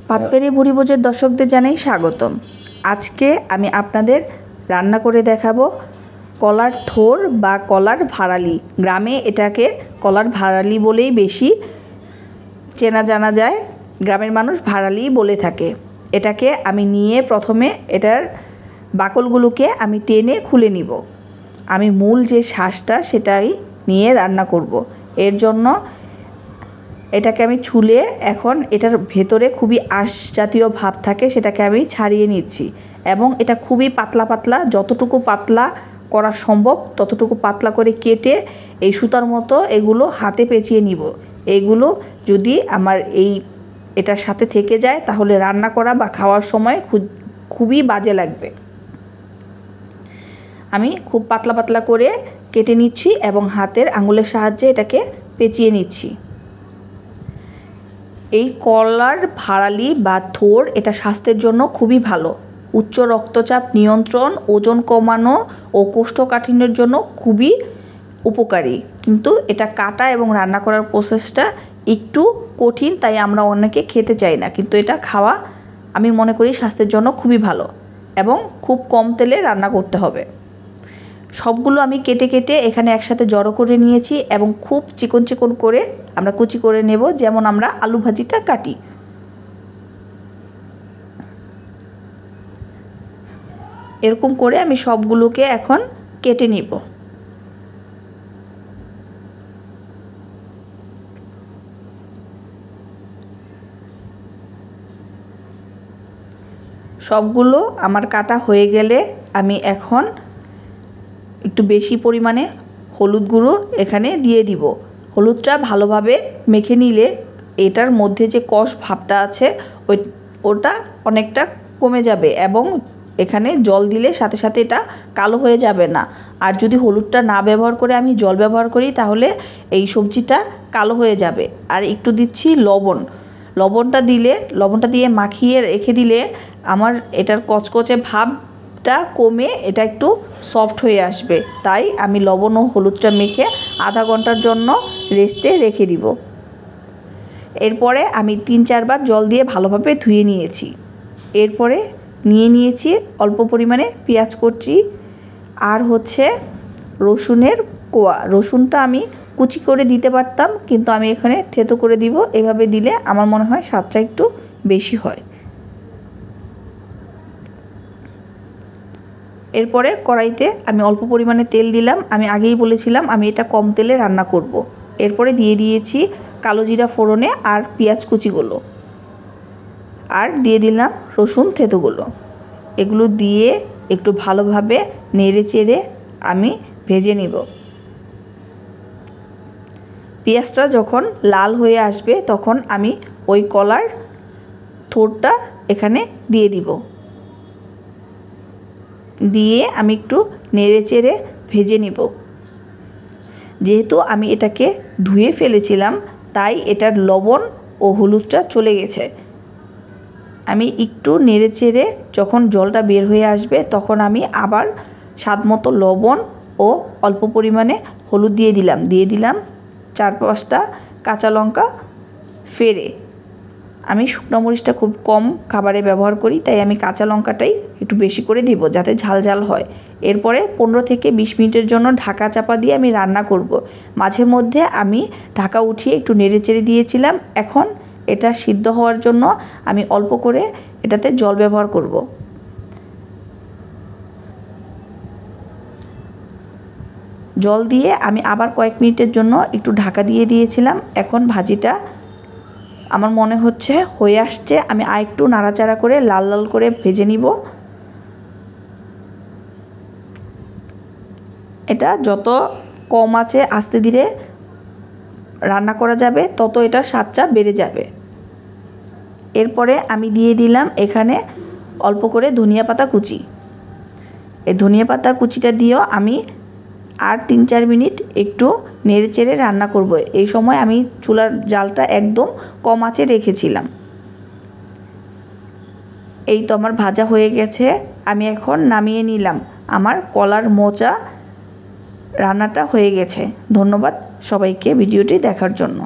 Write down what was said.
পাতপেরি ভুরিভোজের দর্শকদের জানাই স্বাগতম। আজকে আমি আপনাদের রান্না করে দেখাবো কলার থোর বা কলার ভাড়ালি। গ্রামে এটাকে কলার ভাড়ালি বলেই বেশি চেনা জানা যায়, গ্রামের মানুষ ভাড়ালি বলে থাকে। এটাকে আমি নিয়ে প্রথমে এটার বাকলগুলোকে আমি টেনে খুলে নিব। আমি মূল যে শ্বাসটা সেটাই নিয়ে রান্না করব। এর জন্য এটাকে আমি ছুলে এখন এটার ভেতরে খুবই আঁশ জাতীয় ভাব থাকে, সেটাকে আমি ছাড়িয়ে নিচ্ছি এবং এটা খুবই পাতলা পাতলা, যতটুকু পাতলা করা সম্ভব ততটুকু পাতলা করে কেটে এই সুতার মতো এগুলো হাতে পেঁচিয়ে নিব। এইগুলো যদি আমার এটার সাথে থেকে যায় তাহলে রান্না করা বা খাওয়ার সময় খুবই বাজে লাগবে। আমি খুব পাতলা পাতলা করে কেটে নিচ্ছি এবং হাতের আঙুলের সাহায্যে এটাকে পেঁচিয়ে নিচ্ছি। এই কলার ভাড়ালি বা থোর এটা স্বাস্থ্যের জন্য খুবই ভালো। উচ্চ রক্তচাপ নিয়ন্ত্রণ, ওজন কমানো ও কোষ্ঠকাঠিন্যের জন্য খুবই উপকারী। কিন্তু এটা কাটা এবং রান্না করার প্রসেসটা একটু কঠিন, তাই আমরা অনেকে খেতে চাই না। কিন্তু এটা খাওয়া আমি মনে করি স্বাস্থ্যের জন্য খুবই ভালো এবং খুব কম তেলে রান্না করতে হবে। সবগুলো আমি কেটে কেটে এখানে একসাথে জড়ো করে নিয়েছি এবং খুব চিকন চিকন করে আমরা কুচি করে নেব, যেমন আমরা আলু ভাজিটা কাটি। এরকম করে আমি সবগুলোকে এখন কেটে নিব। সবগুলো আমার কাটা হয়ে গেলে আমি এখন একটু বেশি পরিমাণে হলুদ গুঁড়ো এখানে দিয়ে দিব। হলুদটা ভালোভাবে মেখে নিলে এটার মধ্যে যে কষ ভাবটা আছে ওটা অনেকটা কমে যাবে এবং এখানে জল দিলে সাথে সাথে এটা কালো হয়ে যাবে না। আর যদি হলুদটা না ব্যবহার করে আমি জল ব্যবহার করি তাহলে এই সবজিটা কালো হয়ে যাবে। আর একটু দিচ্ছি লবণ। লবণটা দিয়ে মাখিয়ে রেখে দিলে আমার এটার কচকচে ভাবটা কমে এটা একটু সফট হয়ে আসবে। তাই আমি লবণ ও হলুদটা মেখে আধা ঘন্টার জন্য রেস্টে রেখে দিব। এরপরে আমি 3-4 বার জল দিয়ে ভালোভাবে ধুয়ে নিয়েছি। এরপরে নিয়েছি অল্প পরিমাণে পেঁয়াজ কুচি আর রসুনের কোয়া। রসুনটা আমি কুচি করে দিতে পারতাম, কিন্তু আমি এখানে থেতো করে দিব। এভাবে দিলে আমার মনে হয় স্বাদটা একটু বেশি হয়। এরপরে কড়াইতে আমি অল্প পরিমাণে তেল দিলাম। আমি আগেই বলেছিলাম আমি এটা কম তেলে রান্না করব। এরপরে দিয়ে দিয়েছি কালো জিরা ফোড়নে আর পেঁয়াজ কুচিগুলো, আর দিয়ে দিলাম রসুন থেতোগুলো। এগুলো দিয়ে একটু ভালোভাবে নেড়ে চেড়ে আমি ভেজে নিব। পেঁয়াজটা যখন লাল হয়ে আসবে তখন আমি ওই কলার থোরটা এখানে দিয়ে দিব। দিয়ে আমি একটু নেড়ে চেড়ে ভেজে নিব। যেহেতু আমি এটাকে ধুয়ে ফেলেছিলাম তাই এটার লবণ ও হলুদটা চলে গেছে। আমি একটু নেড়ে চেড়ে যখন জলটা বের হয়ে আসবে তখন আমি আবার স্বাদমতো লবণ ও অল্প পরিমাণে হলুদ দিয়ে দিলাম 4-5টা কাঁচা লঙ্কা ফেড়ে। আমি শুকনো মরিচটা খুব কম খাবারে ব্যবহার করি, তাই আমি কাঁচা লঙ্কাটাই একটু বেশি করে দিব যাতে ঝাল ঝাল হয়। এরপরে 15 থেকে 20 মিনিটের জন্য ঢাকা চাপা দিয়ে আমি রান্না করব। মাঝে মধ্যে আমি ঢাকা উঠিয়ে একটু নেড়ে চেড়ে দিয়েছিলাম। এখন এটা সিদ্ধ হওয়ার জন্য আমি অল্প করে এটাতে জল ব্যবহার করব। জল দিয়ে আমি আবার কয়েক মিনিটের জন্য একটু ঢাকা দিয়ে দিয়েছিলাম। এখন ভাজিটা আমার মনে হচ্ছে হয়ে আসছে। আমি আরেকটু নাড়াচাড়া করে লাল লাল করে ভেজে নিব। এটা যত কম আছে আস্তে ধীরে রান্না করা যাবে তত এটার স্বাদটা বেড়ে যাবে। এরপরে আমি দিয়ে দিলাম এখানে অল্প করে ধনিয়া পাতা কুচি। এই ধনিয়া পাতা কুচিটা দিয়েও আমি আর 3-4 মিনিট একটু নেড়ে চেড়ে রান্না করব। এই সময় আমি চুলার জালটা একদম কম আঁচে রেখেছিলাম। এই তো আমার ভাজা হয়ে গেছে, আমি এখন নামিয়ে নিলাম। আমার কলার মোচা রান্নাটা হয়ে গেছে। ধন্যবাদ সবাইকে ভিডিওটি দেখার জন্য।